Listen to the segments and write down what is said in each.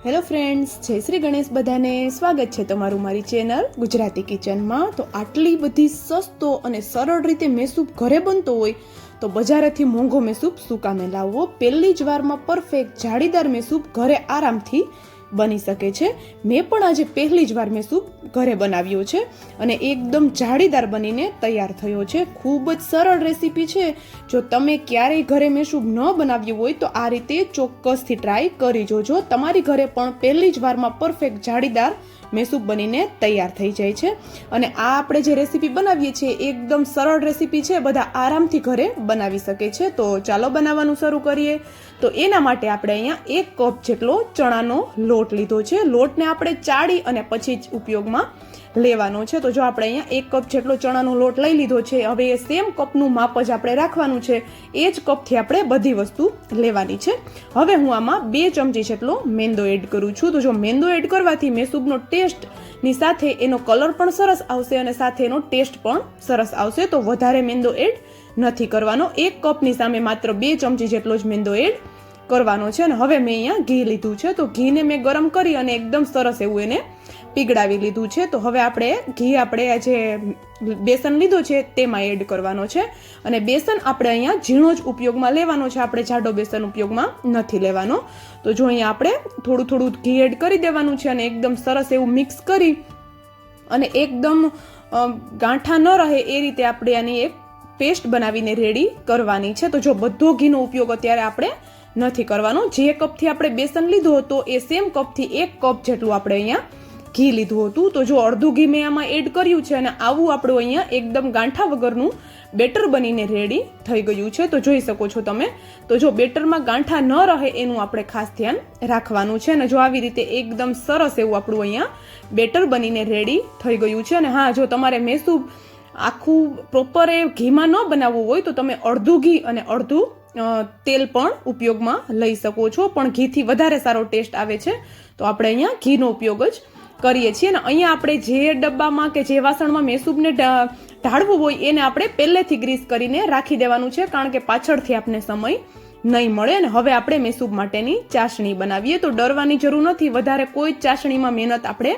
Hello friends, જય શ્રી ગણેશ. બધાને સ્વાગત છે તમારું મારી ચેનલ ગુજરાતી કિચનમાં. તો આટલી બધી સસ્તો અને સરળ રીતે મેસૂબ ઘરે બનતો હોય તો બજારેથી મોંઘો મેસૂબ શું કામે લાવવો. પહેલી જ વારમાં પરફેક્ટ જાળીદાર મેસૂબ ઘરે આરામથી બની શકે છે. મેં પણ આજે પહેલી જ વાર મેસૂબ ઘરે બનાવ્યો છે અને એકદમ જાળીદાર બનીને તૈયાર થયો છે. ખૂબ જ સરળ રેસીપી છે. જો તમે ક્યારેય ઘરે મેસૂબ ન બનાવ્યું હોય તો આ રીતે ચોક્કસથી ટ્રાય કરી જોજો. તમારી ઘરે પણ પહેલી જ વારમાં પરફેક્ટ જાળીદાર મેસૂબ બનીને તૈયાર થઈ જાય છે. અને આ આપણે જે રેસીપી બનાવીએ છીએ એકદમ સરળ રેસીપી છે, બધા આરામથી ઘરે બનાવી શકે છે. તો ચાલો બનાવવાનું શરૂ કરીએ. તો એના માટે આપણે અહીંયા 1 કપ જેટલો ચણાનો લોટ લીધો છે. લોટને આપણે ચાળી અને પછી જ ઉપયોગમાં લેવાનો છે. તો જો આપણે અહીંયા 1 કપ જેટલો ચણાનો લોટ લઈ લીધો છે. હવે એ સેમ કપનું માપ જ આપણે રાખવાનું છે. એ જ કપથી આપણે બધી વસ્તુ લેવાની છે. હવે હું આમાં 2 ચમચી જેટલો મેંદો એડ કરું છું. તો જો મેંદો એડ કરવાથી મેસૂબનો ટેસ્ટની સાથે એનો કલર પણ સરસ આવશે અને સાથે એનો ટેસ્ટ પણ સરસ આવશે. તો વધારે મેંદો એડ નથી કરવાનો. 1 કપની સામે માત્ર 2 ચમચી જેટલો જ મેંદો એડ કરવાનો છે. અને હવે મેં અહીંયા ઘી લીધું છે. તો ઘીને મેં ગરમ કરી અને એકદમ સરસ એવું એને પીગળાવી લીધું છે. તો હવે આપણે જે બેસન લીધો છે તેમાં એડ કરવાનો છે. અને બેસન આપણે અહીંયા ઝીણો જ ઉપયોગમાં લેવાનો છે. આપણે જાડો બેસન ઉપયોગમાં નથી લેવાનો. તો જો અહીંયા આપણે થોડું ઘી એડ કરી દેવાનું છે અને એકદમ સરસ એવું મિક્સ કરી અને એકદમ ગાંઠા ન રહે એ રીતે આપણે આની એક પેસ્ટ બનાવીને રેડી કરવાની છે. તો જો બધો ઘીનો ઉપયોગ અત્યારે આપણે નથી કરવાનો. જે કપથી આપણે બેસન લીધું હતું એ સેમ કપથી 1 કપ જેટલું આપણે અહીંયા ઘી લીધું હતું. તો જો અડધું ઘી મેં આમાં એડ કર્યું છે અને આવું આપણું અહીંયા એકદમ ગાંઠા વગરનું બેટર બનીને રેડી થઈ ગયું છે. તો જોઈ શકો છો તમે. તો જો બેટરમાં ગાંઠા ન રહે એનું આપણે ખાસ ધ્યાન રાખવાનું છે. અને જો આવી રીતે એકદમ સરસ એવું આપણું અહીંયા બેટર બનીને રેડી થઈ ગયું છે. અને હા, જો તમારે મેસૂબ આખું પ્રોપર એ ઘીમાં ન બનાવવું હોય તો તમે અડધું ઘી અને અડધું તેલ પણ ઉપયોગમાં લઈ શકો છો. પણ ઘીથી વધારે સારો ટેસ્ટ આવે છે. તો આપણે અહીંયા ઘીનો ઉપયોગ જ કરીએ છીએ. અને અહીંયા આપણે જે ડબ્બામાં કે જે વાસણમાં મેસૂબને ઢાળવું હોય એને આપણે પહેલેથી ગ્રીસ કરીને રાખી દેવાનું છે, કારણ કે પાછળથી આપણે સમય નહીં મળે. અને હવે આપણે મેસૂબ માટેની ચાસણી બનાવીએ. તો ડરવાની જરૂર નથી. વધારે કોઈ જ ચાસણીમાં મહેનત આપણે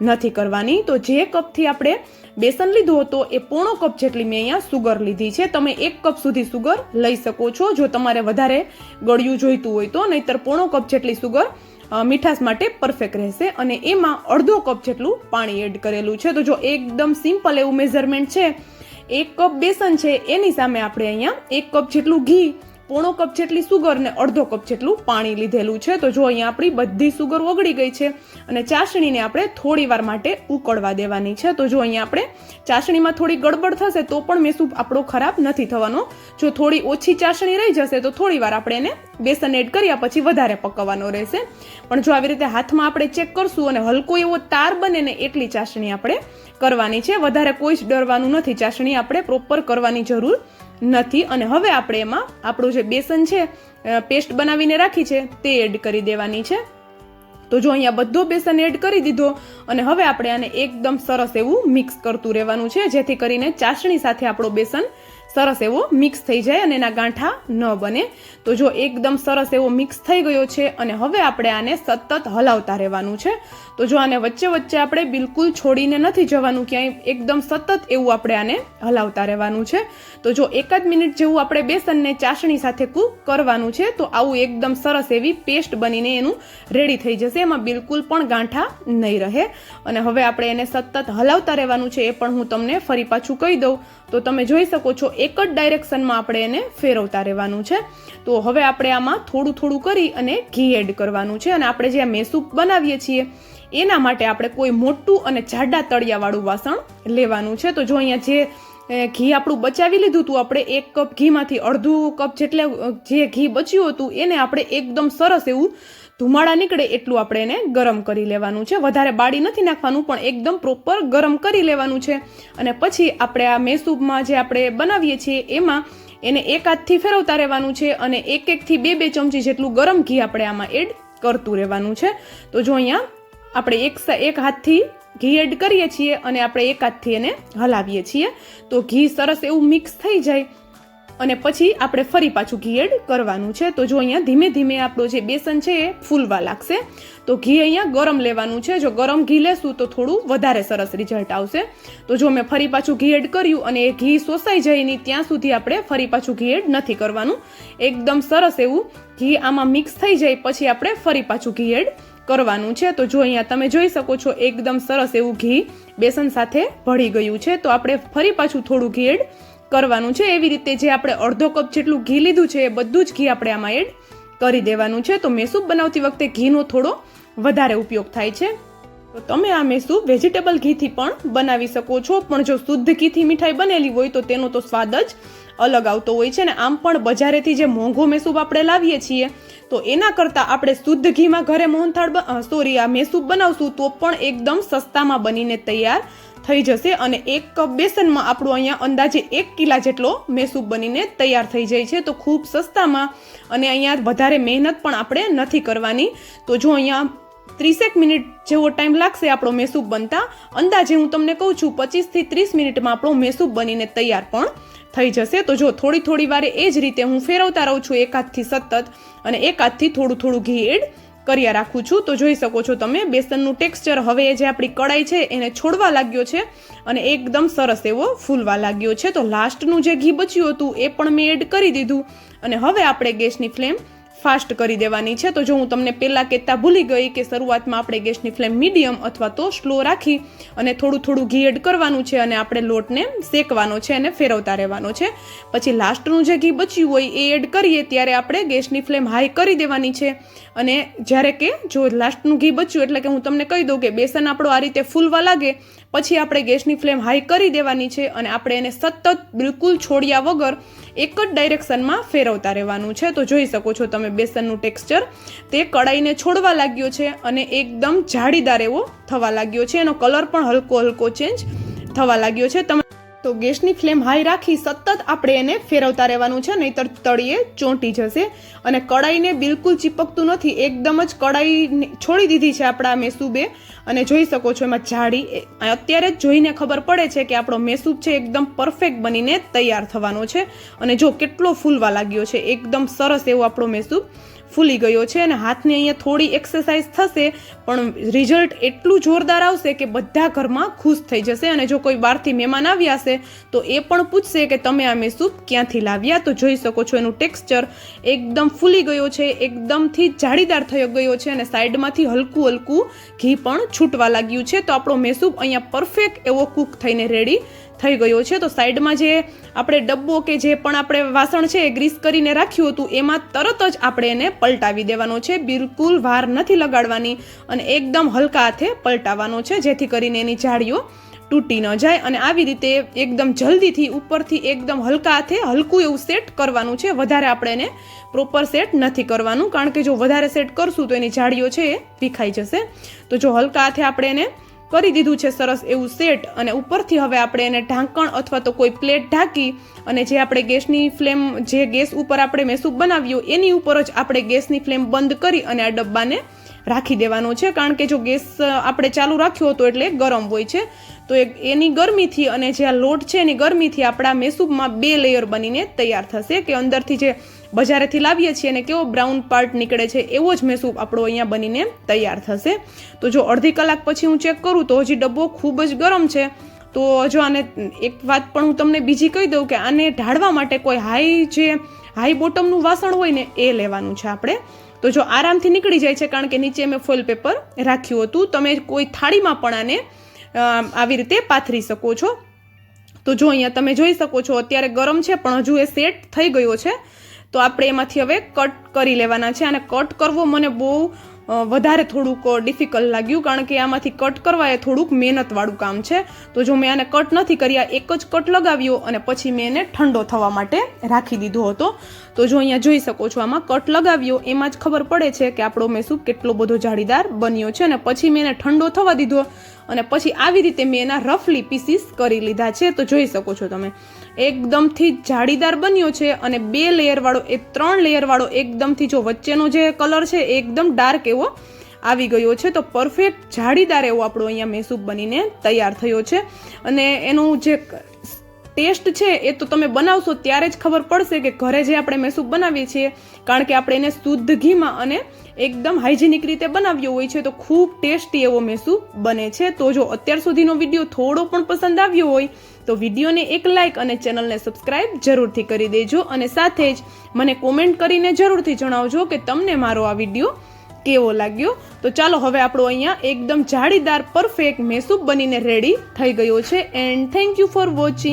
નથી કરવાની. તો જે કપથી આપણે બેસન લીધું હતો એ 1/2 કપ જેટલી મેં અહીંયા સુગર લીધી છે. તમે 1 કપ સુધી સુગર લઈ શકો છો જો તમારે વધારે ગળ્યું જોઈતું હોય તો. નહીતર 1/2 કપ જેટલી સુગર મીઠાશ માટે પરફેક્ટ રહેશે. અને એમાં અડધો કપ જેટલું પાણી એડ કરેલું છે. તો જો એકદમ સિમ્પલ એવું મેઝરમેન્ટ છે. 1 કપ બેસન છે એની સામે આપણે અહીંયા 1 કપ જેટલું ઘી, 1/2 કપ જેટલી સુગર ને અડધો કપ જેટલું પાણી લીધેલું છે. તો જો અહીંયા આપણી બધી સુગર ઓગળી ગઈ છે અને ચાસણીને આપણે થોડી વાર માટે ઉકળવા દેવાની છે. તો જો અહીંયા આપણે ચાસણીમાં થોડી ગડબડ થશે તો પણ મેસૂબ આપણો ખરાબ નથી થવાનો. જો થોડી ઓછી ચાસણી રહી જશે તો થોડી વાર આપણે એને બેસન એડ કર્યા પછી વધારે પકવવાનો રહેશે. પણ જો આવી રીતે હાથમાં આપણે ચેક કરશું અને હલકો એવો તાર બને ને એટલી ચાસણી આપણે કરવાની છે. વધારે કોઈ જ ડરવાનું નથી. ચાસણી આપણે પ્રોપર કરવાની જરૂર નથી. અને હવે આપણે એમાં આપણું જે બેસન છે પેસ્ટ બનાવીને રાખી છે તે એડ કરી દેવાની છે. તો જો અહીંયા બધો બેસન એડ કરી દીધો અને હવે આપણે આને એકદમ સરસ એવું મિક્સ કરતું રહેવાનું છે, જેથી કરીને ચાસણી સાથે આપણો બેસન સરસ એવો મિક્સ થઈ જાય અને એના ગાંઠા ન બને. તો જો એકદમ સરસ એવો મિક્સ થઈ ગયો છે અને હવે આપણે આને સતત હલાવતા રહેવાનું છે. તો જો આને વચ્ચે આપણે બિલકુલ છોડીને નથી જવાનું ક્યાંય, એકદમ સતત એવું આપણે આને હલાવતા રહેવાનું છે. તો જો 1 મિનિટ જેવું આપણે બેસનને ચાસણી સાથે કૂક કરવાનું છે. તો આવું એકદમ સરસ એવી પેસ્ટ બનીને એનું રેડી થઈ જશે. એમાં બિલકુલ પણ ગાંઠા નહીં રહે. અને હવે આપણે એને સતત હલાવતા રહેવાનું છે. એ પણ હું તમને ફરી પાછું કહી દઉં. તો તમે જોઈ શકો છો એક જ ડાયરેક્શનમાં આપણે એને ફેરવતા રહેવાનું છે. તો હવે આપણે આમાં થોડું કરી અને ઘી એડ કરવાનું છે. અને આપણે જે મેસૂબ બનાવીએ છીએ એના માટે આપણે કોઈ મોટું અને જાડા તળિયાવાળું વાસણ લેવાનું છે. તો જો અહીંયા જે ઘી આપણું બચાવી લીધું હતું આપણે 1 કપ ઘીમાંથી અડધું કપ જેટલે જે ઘી બચ્યું હતું એને આપણે એકદમ સરસ એવું ધુમાડા નીકળે એટલું આપણે એને ગરમ કરી લેવાનું છે. વધારે બાળી નથી નાખવાનું, પણ એકદમ પ્રોપર ગરમ કરી લેવાનું છે. અને પછી આપણે આ મેસૂબમાં જે આપણે બનાવીએ છીએ એમાં એને 1 હાથથી ફેરવતા રહેવાનું છે અને 1 થી 2 ચમચી જેટલું ગરમ ઘી આપણે આમાં એડ કરતું રહેવાનું છે. તો જો અહીંયા આપણે એક હાથથી ઘી એડ કરીએ છીએ અને આપણે 1 હાથથી એને હલાવીએ છીએ. તો ઘી સરસ એવું મિક્સ થઈ જાય અને પછી આપણે ફરી પાછું ઘી એડ કરવાનું છે. તો જો અહીંયા ધીમે ધીમે આપણું જે બેસન છે એ ફૂલવા લાગશે. તો ઘી અહીંયા ગરમ લેવાનું છે. જો ગરમ ઘી લેશું તો થોડું વધારે સરસ રિઝલ્ટ આવશે. તો જો મેં ફરી પાછું ઘી એડ કર્યું અને એ ઘી શોષાઈ જાય નહીં ત્યાં સુધી આપણે ફરી પાછું ઘી એડ નથી કરવાનું. એકદમ સરસ એવું ઘી આમાં મિક્સ થઈ જાય પછી આપણે ફરી પાછું ઘી એડ કરવાનું છે. તો જો અહીંયા તમે જોઈ શકો છો એકદમ સરસ એવું ઘી બેસન સાથે ભળી ગયું છે. તો આપણે ફરી પાછું થોડું ઘી એડ કરવાનું છે. એવી રીતે જે આપણે અડધો કપ જેટલું ઘી લીધું છે એ બધું જ ઘી આપણે આમાં એડ કરી દેવાનું છે. તો મેસૂબ બનાવતી વખતે ઘીનો થોડો વધારે ઉપયોગ થાય છે. તો તમે આ મેસૂબ વેજીટેબલ ઘીથી પણ બનાવી શકો છો, પણ જો શુદ્ધ ઘીથી મીઠાઈ બનેલી હોય તો તેનો તો સ્વાદ જ અલગ આવતો હોય છે. ને આમ પણ બજારેથી જે મોંઘો મેસૂબ આપણે લાવીએ છીએ તો એના કરતાં આપણે શુદ્ધ ઘીમાં ઘરે આ મેસૂબ બનાવશું તો પણ એકદમ સસ્તામાં બનીને તૈયાર થઈ જશે. અને 1 કપ બેસનમાં આપણું અહીંયા અંદાજે 1 કિલા જેટલો મેસૂબ બનીને તૈયાર થઈ જાય છે. તો ખૂબ સસ્તામાં અને અહીંયા વધારે મહેનત પણ આપણે નથી કરવાની. તો જો અહીંયા 30 મિનિટ જેવો ટાઈમ લાગશે આપણો મેસૂબ બનતા. અંદાજે હું તમને કહું છું 25 થી 30 મિનિટમાં આપણો મેસૂબ બનીને તૈયાર પણ થઈ જશે. તો જો થોડી વારે એ જ રીતે હું ફેરવતા રહું છું, એક હાથથી સતત અને એક હાથથી થોડું ઘી એડ કર્યા રાખું છું. તો જોઈ શકો છો તમે બેસનનું ટેક્સચર હવે જે આપણી કડાઈ છે એને છોડવા લાગ્યો છે અને એકદમ સરસ એવો ફૂલવા લાગ્યો છે. તો લાસ્ટનું જે ઘી બચ્યું હતું એ પણ મેં એડ કરી દીધું અને હવે આપણે ગેસની ફ્લેમ ફાસ્ટ કરી દેવાની છે. તો જો હું તમને પહેલાં કહેતા ભૂલી ગઈ કે શરૂઆતમાં આપણે ગેસની ફ્લેમ મીડિયમ અથવા તો સ્લો રાખી અને થોડું ઘી એડ કરવાનું છે અને આપણે લોટને શેકવાનો છે અને ફેરવતા રહેવાનો છે. પછી લાસ્ટનું જે ઘી બચ્યું હોય એ એડ કરીએ ત્યારે આપણે ગેસની ફ્લેમ હાઈ કરી દેવાની છે. અને જ્યારે કે જો લાસ્ટનું ઘી બચ્યું એટલે કે હું તમને કહી દઉં કે બેસન આપણો આ રીતે ફૂલવા લાગે પછી આપણે ગેસની ફ્લેમ હાઈ કરી દેવાની છે અને આપણે એને સતત બિલકુલ છોડ્યા વગર એક જ ડાયરેક્શનમાં ફેરવતા રહેવાનું છે. તો જોઈ શકો છો તમે બેસનનું ટેક્સચર તે કડાઈને છોડવા લાગ્યો છે અને એકદમ જાળીદાર એવો થવા લાગ્યો છે. એનો કલર પણ હલકો ચેન્જ થવા લાગ્યો છે. તમે તો ગેસની ફ્લેમ હાઈ રાખી સતત આપણે એને ફેરવતા રહેવાનું છે, નહીંતર તળિયે ચોંટી જશે. અને કડાઈને બિલકુલ ચીપકતું નથી, એકદમ જ કડાઈ છોડી દીધી છે આપણા મેસૂબે. અને જોઈ શકો છો એમાં જાડી અત્યારે જ જોઈને ખબર પડે છે કે આપણો મેસૂબ છે એકદમ પરફેક્ટ બનીને તૈયાર થવાનો છે. અને જો કેટલો ફૂલવા લાગ્યો છે, એકદમ સરસ એવો આપણો મેસૂબ ફૂલી ગયો છે. અને હાથની અહીંયા થોડી એક્સરસાઇઝ થશે પણ રિઝલ્ટ એટલું જોરદાર આવશે કે બધા ઘરમાં ખુશ થઈ જશે. અને જો કોઈ બહારથી મહેમાન આવ્યા હશે તો એ પણ પૂછશે કે તમે આ મેસૂબ ક્યાંથી લાવ્યા. તો જોઈ શકો છો એનું ટેક્સચર એકદમ ફૂલી ગયો છે, એકદમથી જાળીદાર થઈ ગયો છે અને સાઈડમાંથી હલકું ઘી પણ છૂટવા લાગ્યું છે. તો આપણો મેસૂબ અહીંયા પરફેક્ટ એવો કૂક થઈને રેડી થઈ ગયો છે. તો સાઈડમાં જે આપણે ડબ્બો કે જે પણ આપણે વાસણ છે એ ગ્રીસ કરીને રાખ્યું હતું એમાં તરત જ આપણે એને પલટાવી દેવાનો છે. બિલકુલ વાર નથી લગાડવાની અને એકદમ હલકા હાથે પલટાવવાનો છે જેથી કરીને એની જાળીઓ તૂટી ન જાય. અને આવી રીતે એકદમ જલ્દીથી ઉપરથી એકદમ હલકા હાથે હલકું એવું સેટ કરવાનું છે. વધારે આપણે એને પ્રોપર સેટ નથી કરવાનું, કારણ કે જો વધારે સેટ કરશું તો એની જાળીઓ છે એ વિખાઈ જશે. તો જો હલકા હાથે આપણે એને કરી દીધું છે સરસ એવું સેટ. અને ઉપરથી હવે આપણે એને ઢાંકણ અથવા તો કોઈ પ્લેટ ઢાંકી અને જે આપણે ગેસની ફ્લેમ જે ગેસ ઉપર આપણે મેસૂબ બનાવ્યો એની ઉપર જ આપણે ગેસની ફ્લેમ બંધ કરી અને આ ડબ્બાને રાખી દેવાનો છે. કારણ કે જો ગેસ આપણે ચાલુ રાખ્યો હતો એટલે ગરમ હોય છે. તો એની ગરમીથી અને જે આ લોટ છે એની ગરમીથી આપણા મેસૂબમાં 2 લેયર બનીને તૈયાર થશે. કે અંદરથી જે બજારેથી લાવીએ છીએ અને કેવો બ્રાઉન પાર્ટ નીકળે છે એવો જ મેસૂબ આપણો અહીંયા બનીને તૈયાર થશે. તો જો અડધી કલાક પછી હું ચેક કરું તો હજી ડબ્બો ખૂબ જ ગરમ છે. તો જો આને એક વાત પણ હું તમને બીજી કહી દઉં કે આને ઢાળવા માટે કોઈ હાઈ બોટમનું વાસણ હોય ને એ લેવાનું છે આપણે. તો જો આરામથી નીકળી જાય છે, કારણ કે નીચે મેં ફોઇલ પેપર રાખ્યું હતું. તમે કોઈ થાળીમાં પણ આને આવી રીતે પાથરી શકો છો. તો જો અહીંયા તમે જોઈ શકો છો અત્યારે ગરમ છે પણ હજુ એ સેટ થઈ ગયો છે. તો આપણે એમાંથી હવે કટ કરી લેવાના છે. અને કટ કરવો મને બહુ વધારે થોડુંક ડિફિકલ્ટ લાગ્યું, કારણ કે આમાંથી કટ કરવા એ થોડુંક મહેનતવાળું કામ છે. તો જો મેં આને કટ નથી કર્યા, એક જ કટ લગાવ્યો અને પછી મેં એને ઠંડો થવા માટે રાખી દીધો હતો. તો જો અહીંયા જોઈ શકો છો આમાં કટ લગાવ્યો એમાં જ ખબર પડે છે કે આપણો મેસૂબ કેટલો બધો જાળીદાર બન્યો છે. અને પછી મેં એને ઠંડો થવા દીધો અને પછી આવી રીતે મેં એના રફલી પીસીસ કરી લીધા છે. તો જોઈ શકો છો તમે એકદમથી જાળીદાર બન્યો છે અને 2 લેયર વાળો 3 લેયર વાળો એકદમથી જો વચ્ચેનો જે કલર છે એકદમ ડાર્ક એવો આવી ગયો છે. તો પરફેક્ટ જાળીદાર એવો આપણો અહીંયા મેસૂબ બનીને તૈયાર થયો છે. અને એનું જે ટેસ્ટ છે એ તો તમે બનાવશો ત્યારે જ ખબર પડશે કે ઘરે જે આપણે મેસૂપ બનાવીએ છીએ, કારણ કે આપણે એને શુદ્ધ ઘીમાં અને એકદમ હાઇજેનિક રીતે બનાવ્યો હોય છે, તો ખૂબ ટેસ્ટી એવો મેસૂપ બને છે. તો જો અત્યાર સુધીનો વિડીયો થોડો પણ પસંદ આવ્યો હોય તો વિડીયોને એક લાઇક અને ચેનલને સબસ્ક્રાઇબ જરૂરથી કરી દેજો, અને સાથે જ મને કોમેન્ટ કરીને જરૂરથી જણાવજો કે તમને મારો આ વિડીયો કેવો લાગ્યો. તો ચાલો હવે આપણો અહીંયા એકદમ જાળીદાર પરફેક્ટ મેસૂપ બનીને રેડી થઈ ગયો છે. And thank you for watching.